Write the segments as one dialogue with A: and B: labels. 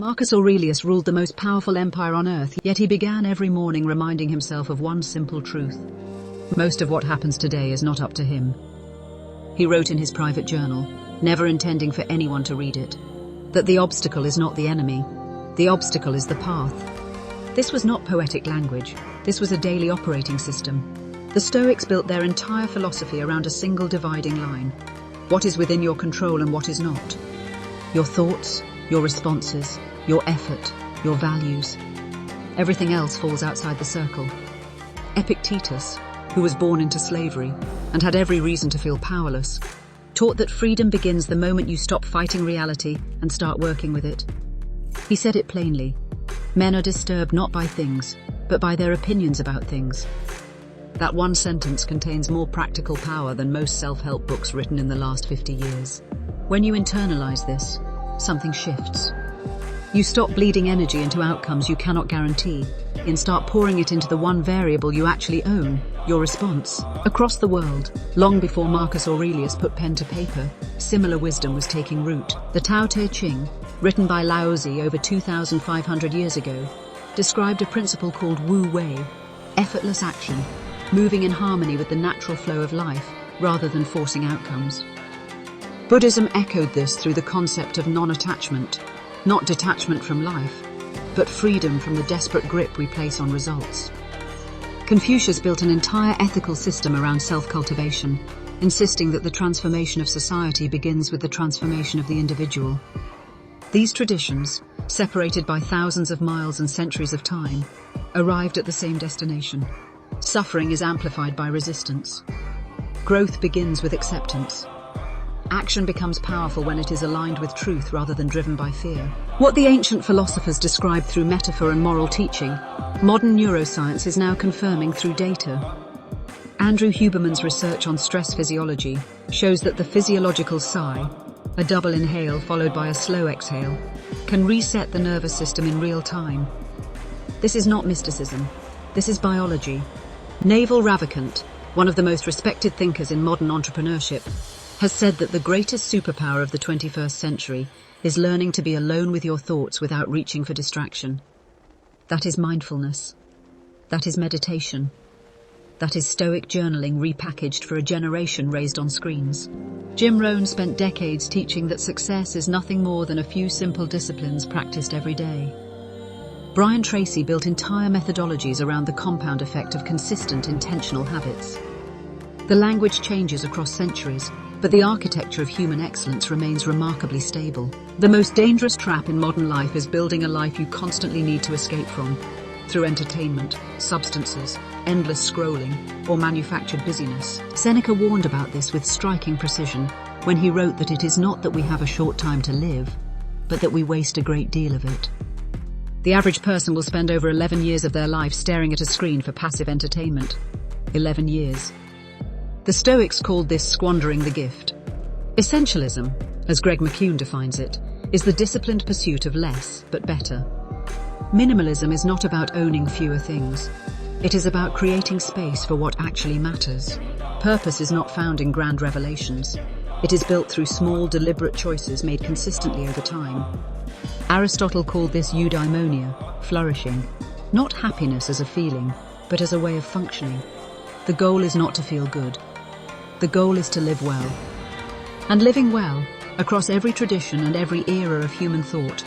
A: Marcus Aurelius ruled the most powerful empire on earth, yet he began every morning reminding himself of one simple truth. Most of what happens today is not up to him. He wrote in his private journal, never intending for anyone to read it, that the obstacle is not the enemy, the obstacle is the path. This was not poetic language, this was a daily operating system. The Stoics built their entire philosophy around a single dividing line. What is within your control and what is not? Your thoughts, your responses, your effort, your values. Everything else falls outside the circle. Epictetus, who was born into slavery and had every reason to feel powerless, taught that freedom begins the moment you stop fighting reality and start working with it. He said it plainly, men are disturbed not by things, but by their opinions about things. That one sentence contains more practical power than most self-help books written in the last 50 years. When you internalize this, something shifts. You stop bleeding energy into outcomes you cannot guarantee, and start pouring it into the one variable you actually own, your response. Across the world, long before Marcus Aurelius put pen to paper, similar wisdom was taking root. The Tao Te Ching, written by Lao Tzu over 2,500 years ago, described a principle called Wu Wei, effortless action, moving in harmony with the natural flow of life rather than forcing outcomes. Buddhism echoed this through the concept of non-attachment, not detachment from life, but freedom from the desperate grip we place on results. Confucius built an entire ethical system around self-cultivation, insisting that the transformation of society begins with the transformation of the individual. These traditions, separated by thousands of miles and centuries of time, arrived at the same destination. Suffering is amplified by resistance. Growth begins with acceptance. Action becomes powerful when it is aligned with truth rather than driven by fear. What the ancient philosophers described through metaphor and moral teaching, modern neuroscience is now confirming through data. Andrew Huberman's research on stress physiology shows that the physiological sigh, a double inhale followed by a slow exhale, can reset the nervous system in real time. This is not mysticism. This is biology. Naval Ravikant, one of the most respected thinkers in modern entrepreneurship, has said that the greatest superpower of the 21st century is learning to be alone with your thoughts without reaching for distraction. That is mindfulness. That is meditation. That is Stoic journaling repackaged for a generation raised on screens. Jim Rohn spent decades teaching that success is nothing more than a few simple disciplines practiced every day. Brian Tracy built entire methodologies around the compound effect of consistent, intentional habits. The language changes across centuries, but the architecture of human excellence remains remarkably stable. The most dangerous trap in modern life is building a life you constantly need to escape from, through entertainment, substances, endless scrolling, or manufactured busyness. Seneca warned about this with striking precision when he wrote that it is not that we have a short time to live, but that we waste a great deal of it. The average person will spend over 11 years of their life staring at a screen for passive entertainment. 11 years. The Stoics called this squandering the gift. Essentialism, as Greg McKeown defines it, is the disciplined pursuit of less but better. Minimalism is not about owning fewer things. It is about creating space for what actually matters. Purpose is not found in grand revelations. It is built through small, deliberate choices made consistently over time. Aristotle called this eudaimonia, flourishing, not happiness as a feeling, but as a way of functioning. The goal is not to feel good. The goal is to live well. And living well, across every tradition and every era of human thought,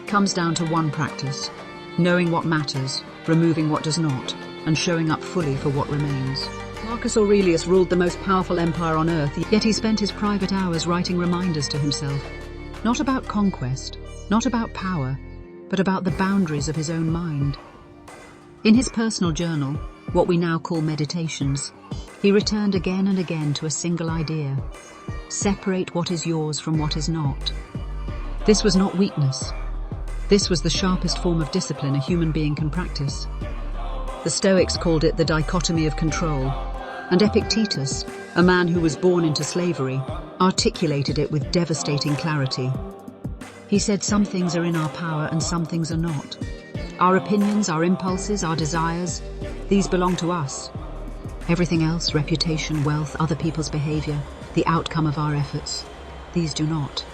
A: comes down to one practice: knowing what matters, removing what does not, and showing up fully for what remains. Marcus Aurelius ruled the most powerful empire on earth, yet he spent his private hours writing reminders to himself. Not about conquest, not about power, but about the boundaries of his own mind. In his personal journal, what we now call meditations, he returned again and again to a single idea: separate what is yours from what is not. This was not weakness. This was the sharpest form of discipline a human being can practice. The Stoics called it the dichotomy of control, and Epictetus, a man who was born into slavery, articulated it with devastating clarity. He said some things are in our power and some things are not. Our opinions, our impulses, our desires, these belong to us. Everything else, reputation, wealth, other people's behavior, the outcome of our efforts, these do not.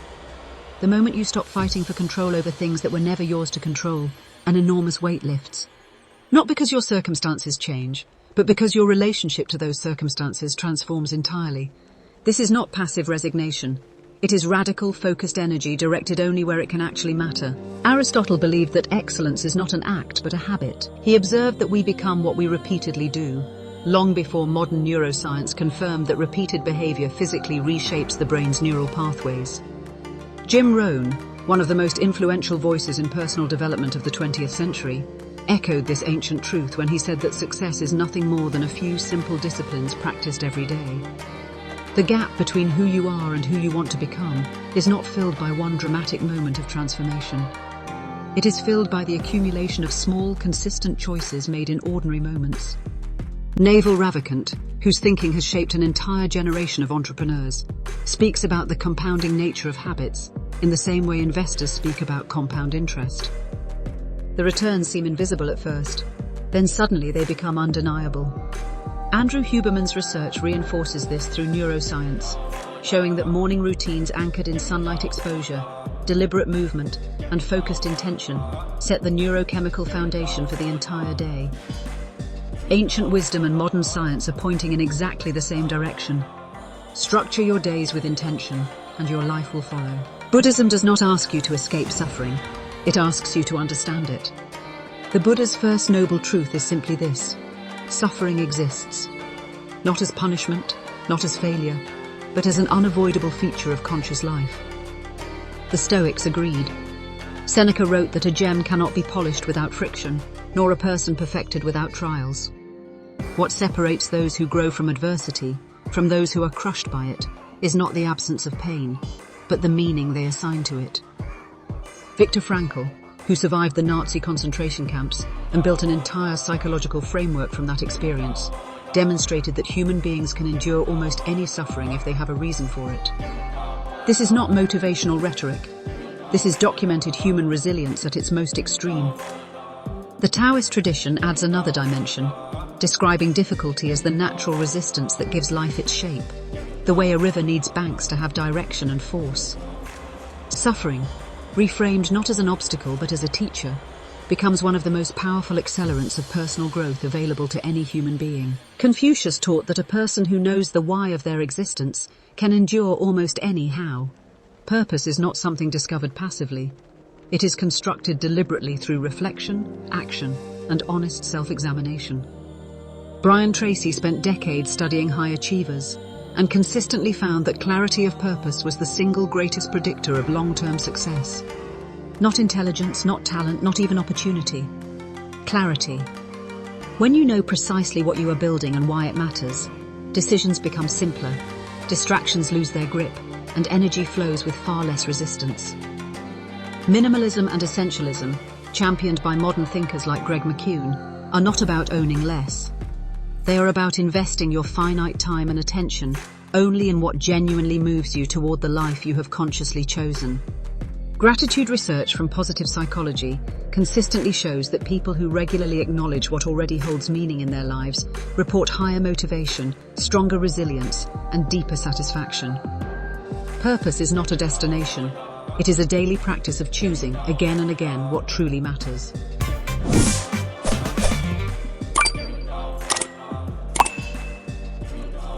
A: The moment you stop fighting for control over things that were never yours to control, an enormous weight lifts. Not because your circumstances change, but because your relationship to those circumstances transforms entirely. This is not passive resignation. It is radical, focused energy directed only where it can actually matter. Aristotle believed that excellence is not an act, but a habit. He observed that we become what we repeatedly do, long before modern neuroscience confirmed that repeated behavior physically reshapes the brain's neural pathways. Jim Rohn, one of the most influential voices in personal development of the 20th century, echoed this ancient truth when he said that success is nothing more than a few simple disciplines practiced every day. The gap between who you are and who you want to become is not filled by one dramatic moment of transformation. It is filled by the accumulation of small, consistent choices made in ordinary moments. Naval Ravikant, whose thinking has shaped an entire generation of entrepreneurs, speaks about the compounding nature of habits in the same way investors speak about compound interest. The returns seem invisible at first, then suddenly they become undeniable. Andrew Huberman's research reinforces this through neuroscience, showing that morning routines anchored in sunlight exposure, deliberate movement, and focused intention set the neurochemical foundation for the entire day. Ancient wisdom and modern science are pointing in exactly the same direction. Structure your days with intention, and your life will follow. Buddhism does not ask you to escape suffering. It asks you to understand it. The Buddha's first noble truth is simply this: suffering exists. Not as punishment, not as failure, but as an unavoidable feature of conscious life. The Stoics agreed. Seneca wrote that a gem cannot be polished without friction, nor a person perfected without trials. What separates those who grow from adversity from those who are crushed by it is not the absence of pain, but the meaning they assign to it. Viktor Frankl, who survived the Nazi concentration camps and built an entire psychological framework from that experience, demonstrated that human beings can endure almost any suffering if they have a reason for it. This is not motivational rhetoric. This is documented human resilience at its most extreme. The Taoist tradition adds another dimension, describing difficulty as the natural resistance that gives life its shape, the way a river needs banks to have direction and force. Suffering, reframed not as an obstacle but as a teacher, becomes one of the most powerful accelerants of personal growth available to any human being. Confucius taught that a person who knows the why of their existence can endure almost any how. Purpose is not something discovered passively. It is constructed deliberately through reflection, action, and honest self-examination. Brian Tracy spent decades studying high achievers and consistently found that clarity of purpose was the single greatest predictor of long-term success. Not intelligence, not talent, not even opportunity. Clarity. When you know precisely what you are building and why it matters, decisions become simpler, distractions lose their grip, and energy flows with far less resistance. Minimalism and essentialism, championed by modern thinkers like Greg McKeown, are not about owning less. They are about investing your finite time and attention only in what genuinely moves you toward the life you have consciously chosen. Gratitude research from positive psychology consistently shows that people who regularly acknowledge what already holds meaning in their lives report higher motivation, stronger resilience, and deeper satisfaction. Purpose is not a destination. It is a daily practice of choosing, again and again, what truly matters.